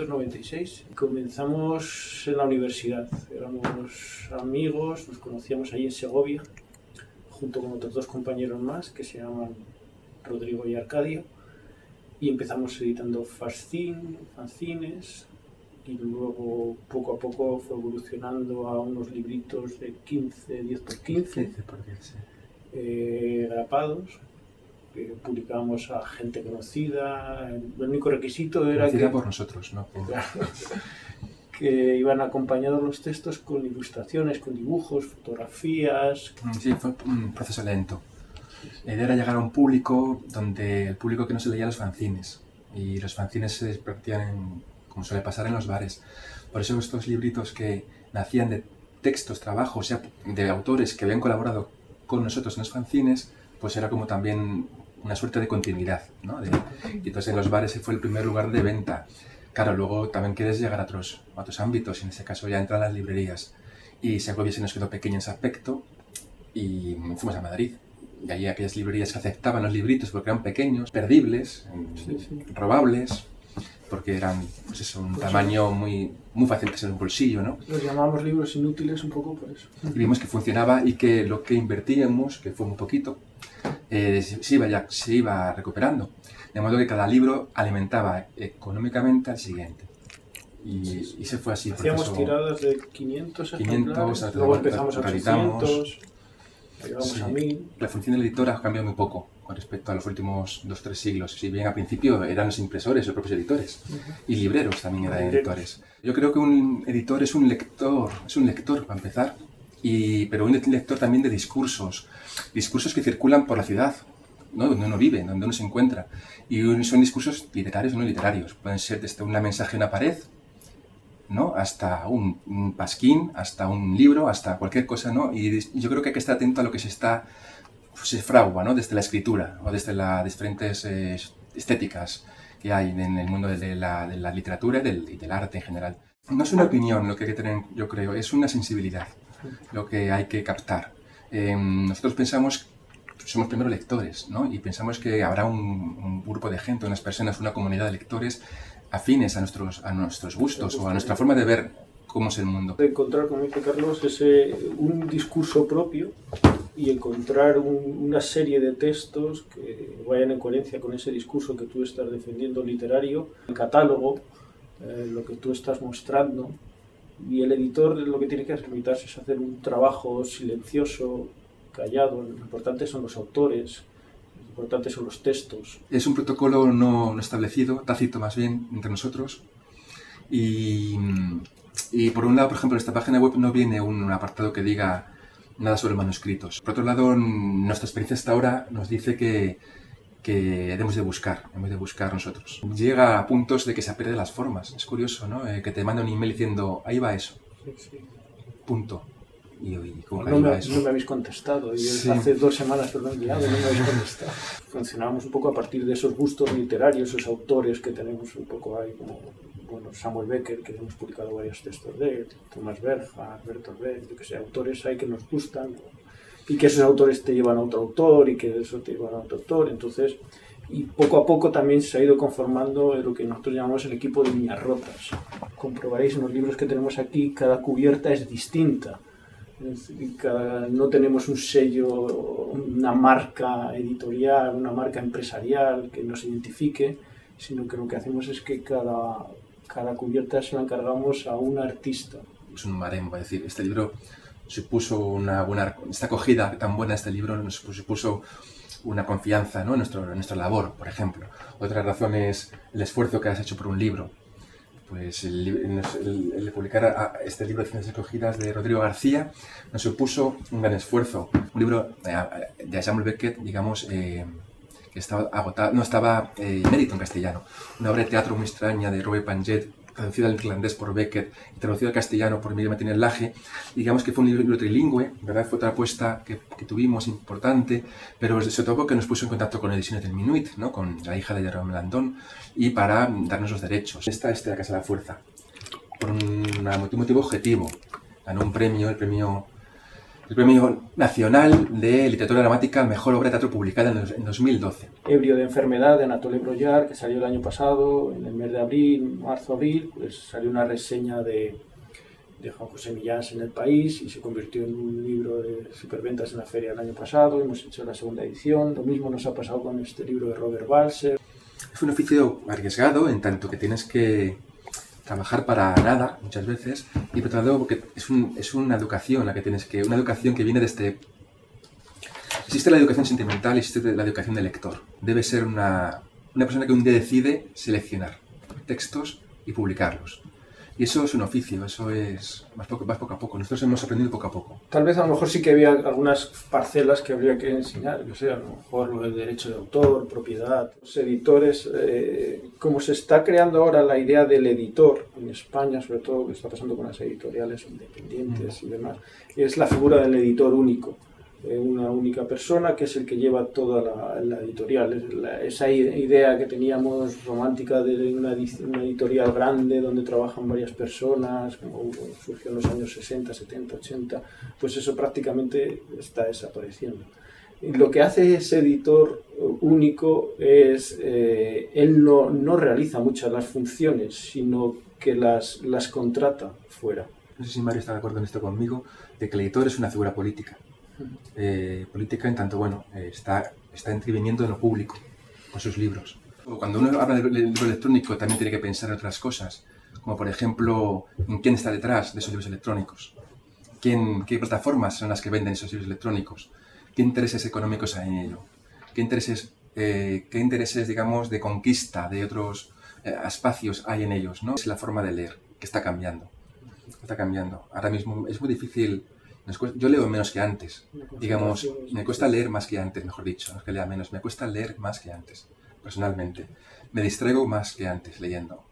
1996. Comenzamos en la universidad. Éramos amigos, nos conocíamos ahí en Segovia, junto con otros dos compañeros más que se llaman Rodrigo y Arcadio. Y empezamos editando fanzines, y luego poco a poco fue evolucionando a unos libritos de 10 por 15, grapados, que publicábamos a gente conocida. El único requisito era conocida por nosotros, ¿no? Que iban acompañados los textos con ilustraciones, con dibujos, fotografías. Sí, fue un proceso lento. La idea era llegar a un público donde el público que no se leía los fanzines, y los fanzines se despertían como suele pasar en los bares. Por eso estos libritos que nacían de textos, trabajos, de autores que habían colaborado con nosotros en los fanzines, pues era como también una suerte de continuidad, ¿no? Y entonces en los bares fue el primer lugar de venta. Claro, luego también quieres llegar a otros ámbitos, y en este caso ya entran las librerías. Y Segovia se nos quedó pequeño en ese aspecto y fuimos a Madrid. Y ahí aquellas librerías que aceptaban los libritos porque eran pequeños, perdibles, robables, porque eran un tamaño muy fácil de ser un bolsillo, ¿no? Los llamamos libros inútiles un poco por eso. Y vimos que funcionaba y que lo que invertíamos, que fue muy poquito, se iba recuperando. De modo que cada libro alimentaba económicamente al siguiente. Y se fue así. Hacíamos tiradas de 500 ejemplares, luego empezamos a 800, llegamos a 1000. La función del editor ha cambiado muy poco con respecto a los últimos 2-3 siglos. Si bien al principio eran los impresores, los propios editores, y libreros también eran editores. Yo creo que un editor es un lector para empezar, pero un lector también de discursos que circulan por la ciudad, ¿no? Donde uno vive, donde uno se encuentra. Y son discursos literarios o no literarios. Pueden ser desde una mensaje en una pared, ¿no? Hasta un pasquín, hasta un libro, hasta cualquier cosa, ¿no? Y yo creo que hay que estar atento a lo que se fragua, ¿no? Desde la escritura o desde las diferentes estéticas que hay en el mundo de la literatura y del arte en general. No es una opinión lo que hay que tener, yo creo, es una sensibilidad lo que hay que captar. Nosotros somos primero lectores, ¿no? Y pensamos que habrá un grupo de gente, unas personas, una comunidad de lectores afines a nuestros gustos o a nuestra forma de ver cómo es el mundo. Encontrar, como dice Carlos, un discurso propio y encontrar una serie de textos que vayan en coherencia con ese discurso que tú estás defendiendo literario, el catálogo, lo que tú estás mostrando. Y el editor lo que tiene que limitarse es hacer un trabajo silencioso, callado. Lo importante son los autores, lo importante son los textos. Es un protocolo no establecido, tácito más bien, entre nosotros. Y por un lado, por ejemplo, en esta página web no viene un apartado que diga nada sobre manuscritos. Por otro lado, nuestra experiencia hasta ahora nos dice que hemos de buscar nosotros. Llega a puntos de que se pierde las formas. Es curioso, ¿no? Que te manda un email diciendo, ahí va eso. Sí. Punto. ¿Cómo no me habéis contestado. Sí. Hace 2 semanas que lo he enviado y no me habéis contestado. Funcionábamos un poco a partir de esos gustos literarios, esos autores que tenemos un poco ahí, como Samuel Beckett, que hemos publicado varios textos de él, Thomas Berger, Bertolt Brecht, yo que sé, autores hay que nos gustan, y que esos autores te llevan a otro autor, y que eso te llevan a otro autor. Entonces, y poco a poco también se ha ido conformando lo que nosotros llamamos el equipo de Niñas Rotas. Comprobaréis en los libros que tenemos aquí, cada cubierta es distinta. No tenemos un sello, una marca editorial, una marca empresarial que nos identifique, sino que lo que hacemos es que cada cubierta se la encargamos a un artista. Es un baremo, es decir, este libro supuso esta acogida tan buena de este libro nos supuso una confianza, ¿no? en nuestra labor, por ejemplo. Otra razón es el esfuerzo que has hecho por un libro. Pues el publicar este libro de Ciencias Escogidas de Rodrigo García nos supuso un gran esfuerzo. Un libro de Samuel Beckett, digamos, que estaba agotado, no estaba inédito en castellano. Una obra de teatro muy extraña de Robert Panget, traducida al irlandés por Beckett y traducida al castellano por Miriam Martínez Laje. Digamos que fue un libro trilingüe, ¿verdad? Fue otra apuesta que tuvimos importante, pero sobre todo que nos puso en contacto con Ediciones del Minuit, ¿no? Con la hija de Jerome Landon, y para darnos los derechos. Esta es de la Casa de la Fuerza, por un motivo objetivo. Ganó un premio, el premio el Premio Nacional de Literatura Dramática Mejor Obra de Teatro publicada en 2012. Ebrio de enfermedad, de Anatole Brollard, que salió el año pasado, en el mes de abril, marzo-abril, pues salió una reseña de Juan José Millás en El País y se convirtió en un libro de superventas en la feria el año pasado. Hemos hecho la segunda edición. Lo mismo nos ha pasado con este libro de Robert Balser. Es un oficio arriesgado en tanto que tienes que trabajar para nada muchas veces y por otro lado porque es una educación la que tienes que, una educación que viene desde... Existe la educación sentimental y existe la educación del lector. Debe ser una persona que un día decide seleccionar textos y publicarlos. Y eso es un oficio, eso es vas poco a poco. Nosotros hemos aprendido poco a poco. Tal vez a lo mejor sí que había algunas parcelas que habría que enseñar, yo sé, a lo mejor lo del derecho de autor, propiedad. Los editores, como se está creando ahora la idea del editor, en España sobre todo, que está pasando con las editoriales independientes y demás, es la figura del editor único. Una única persona que es el que lleva toda la editorial. Esa idea que teníamos romántica de una editorial grande donde trabajan varias personas, como surgió en los años 60, 70, 80, pues eso prácticamente está desapareciendo. Y lo que hace ese editor único es, él no realiza muchas las funciones, sino que las contrata fuera. No sé si Mario está de acuerdo en esto conmigo, de que el editor es una figura política. Política en tanto, bueno, está interviniendo en lo público con sus libros. Cuando uno habla del libro electrónico también tiene que pensar en otras cosas, como por ejemplo, en quién está detrás de esos libros electrónicos, qué plataformas son las que venden esos libros electrónicos, qué intereses económicos hay en ello, qué intereses digamos, de conquista de otros espacios hay en ellos, ¿no? Es la forma de leer que está cambiando. Está cambiando. Ahora mismo es muy difícil. Yo leo menos que antes, digamos, me cuesta leer más que antes, mejor dicho, no es que lea menos, me cuesta leer más que antes, personalmente. Me distraigo más que antes leyendo.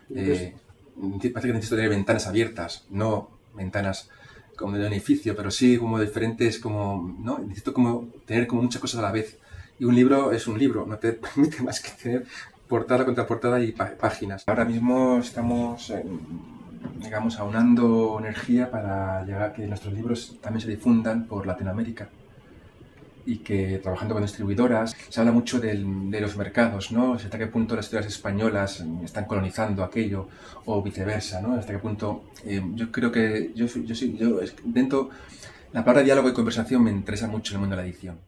Parece que necesito tener ventanas abiertas, no ventanas como de un edificio, pero sí como diferentes, como, ¿no? Necesito como tener como muchas cosas a la vez. Y un libro es un libro, no te permite más que tener portada, contraportada y páginas. Ahora mismo estamos... digamos, aunando energía para llegar a que nuestros libros también se difundan por Latinoamérica y que trabajando con distribuidoras se habla mucho de los mercados, ¿no? Hasta qué punto las editoriales españolas están colonizando aquello o viceversa, ¿no? Hasta qué punto yo creo que dentro la palabra diálogo y conversación me interesa mucho en el mundo de la edición.